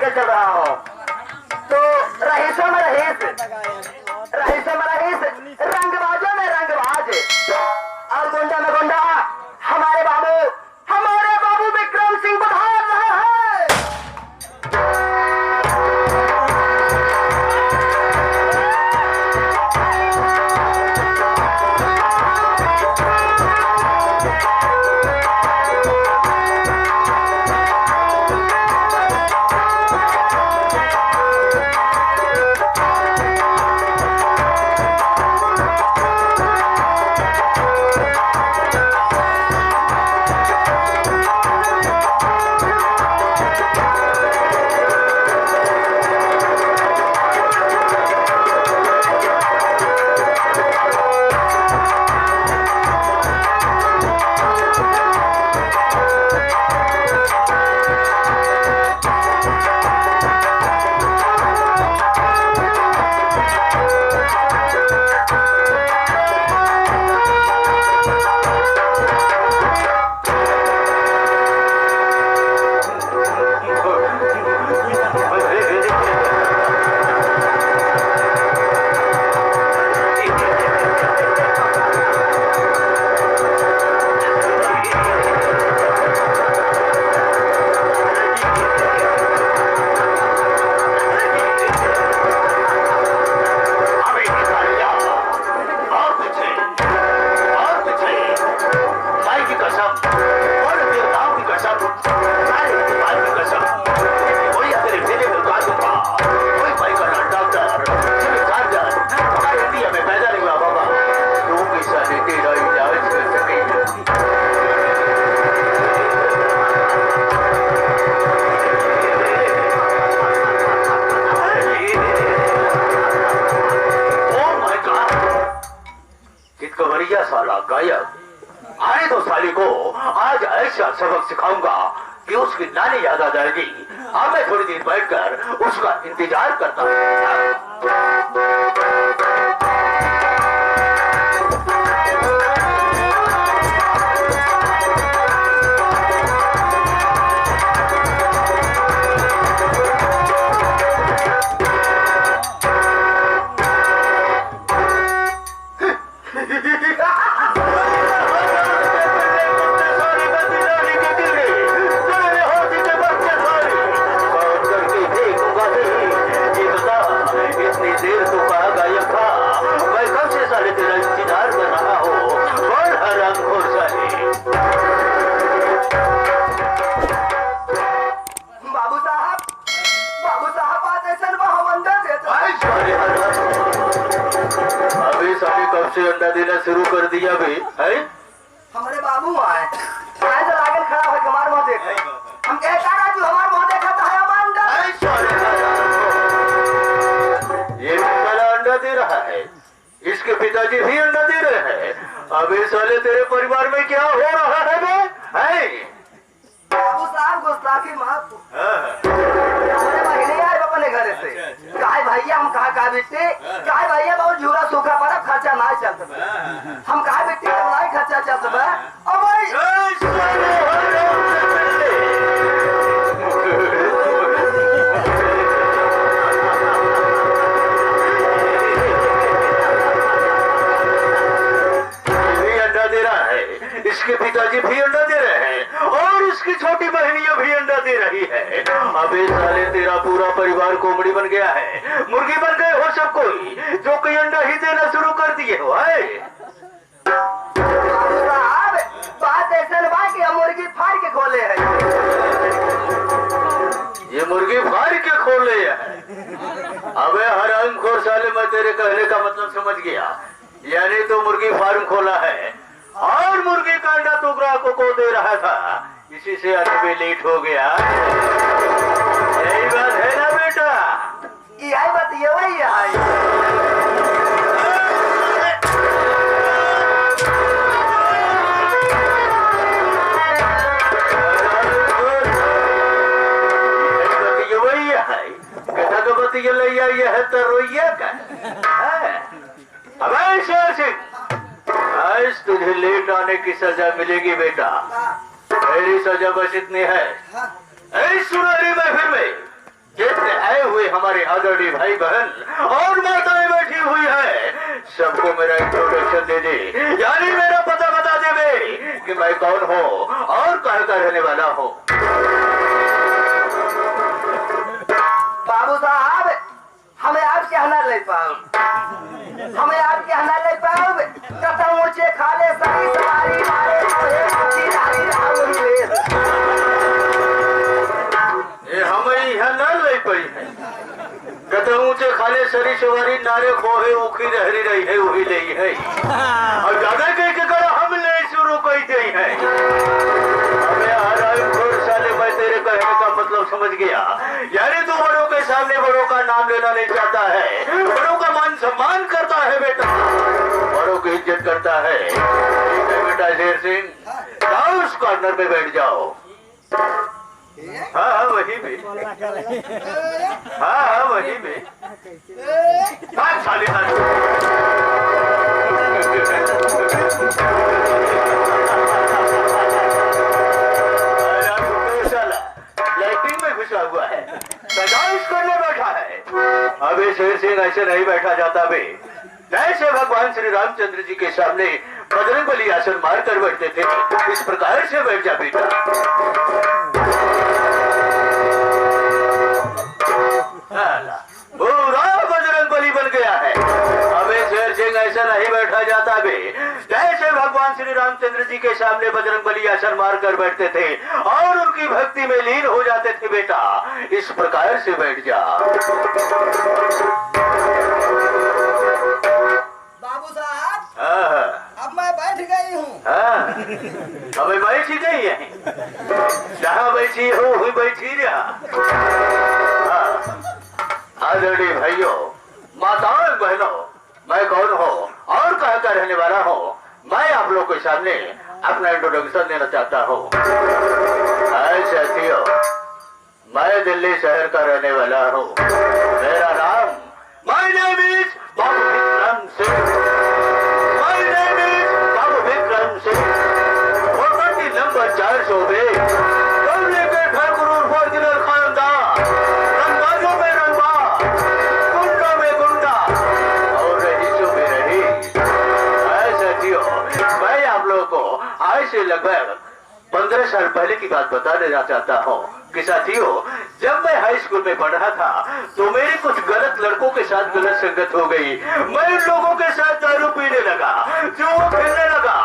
लेके चल रहा हो। तो रहीसों में रहीस, रहीसों में रहीस, रंगबाजों में रंगबाज और गुंडा में गुंडा हमारे बाबू विक्रम सिंह पधार रहे हैं। आने दो साली को, आज ऐसा सबक सिखाऊंगा कि उसकी नानी याद आ जाएगी। अब मैं थोड़ी देर बैठकर उसका इंतजार करता हूँ। से अंडा देना शुरू कर दिया भी है। हमारे बाबू आए तो लागल खड़ा हो हमार मुंह देखे। हम कहता ना जो हमार मुंह देखा तो है अंडा। ये साला अंडा दे रहा है, इसके पिताजी भी अंडा दे रहे हैं। अब इस साले तेरे परिवार में क्या हो रहा है बे? बाबू साहब गुस्ताखी माफ। हमारे महीने आए अपने घर से काय भैया हम कहा बेटे काय भैया बहुत झूरा सूखा पड़ा खर्चा ना चलता। हम कहा बेटे नहीं खर्चा चलता। अब अंडा दे रहा है, इसके पिताजी भी अंडा दे रहे हैं और इसकी छोटी बहनियां भी अंडा दे रही है। अबे साले तेरा पूरा परिवार कोमड़ी बन गया है, मुर्गी बन गए हो सब कोई, जो कोई अंडा ही देना शुरू कर दिए हो। बात ऐसा बा कि हम मुर्गी फाड़ के खोले है। ये मुर्गी फाड़ के खोले है। अबे हरामखोर साले, मैं तेरे कहने का मतलब समझ गया। यानी तो मुर्गी फार्म खोला है और मुर्गी का अंडा तो ग्राहकों को दे रहा था, इसी से आने में लेट हो गया। यही बात है ना बेटा? यही बात ये वही है। ये लैया ये है तो रोइया का। अब आज तुझे लेट आने की सजा मिलेगी बेटा। मेरी सजा बस इतनी है, सुनहरी महफिल में जितने आए हुए हमारे आदरणीय भाई बहन और माताएं बैठी हुई है, सबको मेरा इंट्रोडक्शन दे दे, यानी मेरा पता बता दे बे कि मैं कौन हूँ और कहाँ का रहने वाला हूँ। बाबू साहब, हमें आप क्या ना ले पाओ, हमें आप क्या ना ले पाओ। कथा ऊंचे खाले सारी सवारी मारे मोहे मोती रानी राम वेद। ये हमें यहाँ न ले पाई है। कथा ऊंचे खाले सरी सवारी नारे खोहे उखी रहरी रही है वही ले है और ज्यादा कह के कर हम ले शुरू कर गई है। हमें हराम खोर साले मैं तेरे कहने का मतलब समझ गया, यानी तू बड़ों के सामने बड़ों का नाम लेना नहीं चाहता है, बड़ों का मान सम्मान करता है बेटा, बड़ों की इज्जत करता है। ठीक है बेटा शेर सिंह, जाओ उस कॉर्नर पे बैठ जाओ। हाँ वही भी, हाँ वही भी। साले लाइटिंग में घुसा हुआ है, सजाइश करने बैठा है। अबे शेर सिंह ऐसे नहीं बैठा जाता बे। जैसे भगवान श्री रामचंद्र जी के सामने बजरंग बली आसन मार कर बैठते थे, इस प्रकार से बैठ जा बेटा। पूरा बजरंग बली बन गया है। अबे शेर सिंह ऐसा नहीं बैठा जाता बे। जैसे भगवान श्री रामचंद्र जी के सामने बजरंग बली आसन मार कर बैठते थे और उनकी भक्ति में लीन हो जाते थे बेटा, इस प्रकार से बैठ जा। बाबू साहब, हाँ अब मैं बैठ गई हूँ। हाँ अबे बैठी गई है, जहाँ बैठी हो वही बैठी रहा। आदरणीय भाइयों, माताओं, बहनों, मैं कौन हूँ और कहाँ का रहने वाला हूँ, मैं आप लोग के सामने अपना इंट्रोडक्शन देना चाहता हूँ। साथियों, मैं दिल्ली शहर का रहने वाला हूँ। मेरा नाम my name is Babu Vikram Singh. My name is Babu Vikram Singh. Property number 402 लेकर ठाकुर फॉर्चुनर खानदान, रंगबाजों में रंगबाज, गुंडों में गुंडा और रईसों में रईस। साथियों, मैं आप लोगों को आज से लगभग 15 साल पहले की बात बता देना चाहता हूँ कि साथियों, जब मैं हाई स्कूल में पढ़ रहा था तो मेरी कुछ गलत लड़कों के साथ गलत संगत हो गई। मैं उन लोगों के साथ दारू पीने लगा, जुआ खेलने लगा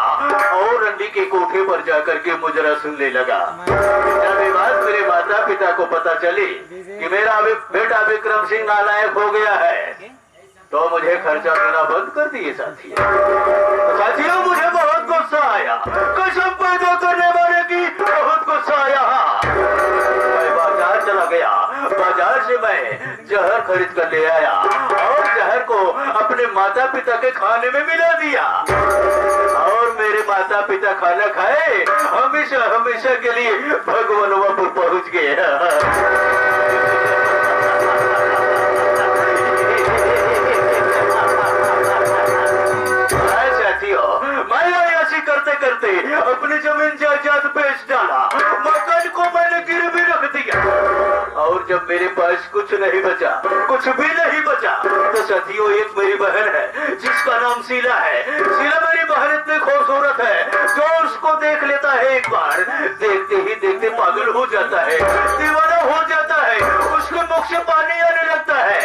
और रंडी के कोठे पर जाकर के मुजरा सुनने लगा। जब ये बात मेरे माता पिता को पता चली कि मेरा बेटा विक्रम सिंह नालायक हो गया है, तो मुझे खर्चा देना बंद कर दिए साथियों। मुझे बहुत गुस्सा आया, कसम पैदा करने वाले की बहुत गुस्सा आया। मैं बाजार चला गया, बाजार से मैं जहर खरीद कर ले आया और जहर को अपने माता पिता के खाने में मिला दिया और मेरे माता पिता खाना खाए, हमेशा हमेशा के लिए भगवानवापुर पहुंच गए। करते करते अपनी जमीन जायदाद बेच डाला, मकान को मैंने गिरवी रख दिया और जब मेरे पास कुछ नहीं बचा, कुछ भी नहीं बचा, तो साथियों एक मेरी बहन है जिसका नाम शीला है। शीला मेरी बहन इतनी खूबसूरत है, जो उसको देख लेता है एक बार, देखते ही देखते पागल हो जाता है, दीवाना हो जाता है, उसके मुख से पानी आने लगता है।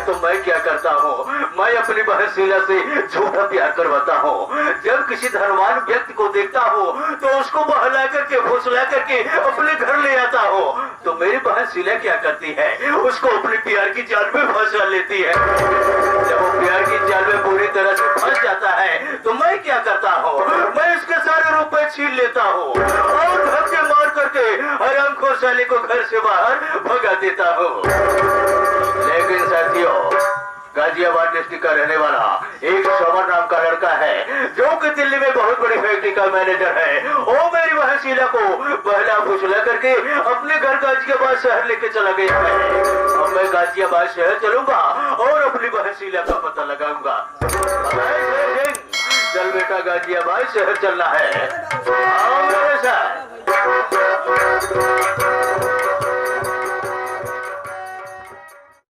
तो मैं क्या करता हूँ, मैं अपनी बहन शीला से झूठा प्यार करवाता हूँ। जब किसी धनवान व्यक्ति को देखता हूँ तो उसको बहला करके फुसला करके अपने घर ले आता हूँ। तो मेरी बहन शीला क्या करती है, उसको अपने प्यार की जाल में फंसा लेती है। जब वो प्यार की जाल में पूरी तरह से फंस जाता है तो मैं क्या करता हूँ, मैं उसके सारे रुपए छीन लेता हूँ और धक्के मार करके हरामखोर साले को घर से बाहर भगा देता हूँ। लेकिन साथियों, गाजियाबाद डिस्ट्रिक्ट का रहने वाला एक समर नाम का लड़का है जो कि दिल्ली में बहुत बड़ी फैक्ट्री का मैनेजर है। वो मेरी बहन शीला को बहला फुसला करके अपने घर गाजियाबाद शहर लेके चला गया है। अब मैं गाजियाबाद शहर चलूंगा और अपनी बहन शीला का पता लगाऊंगा। चल बेटा, गाजियाबाद शहर चलना है, आओ मेरे साथ।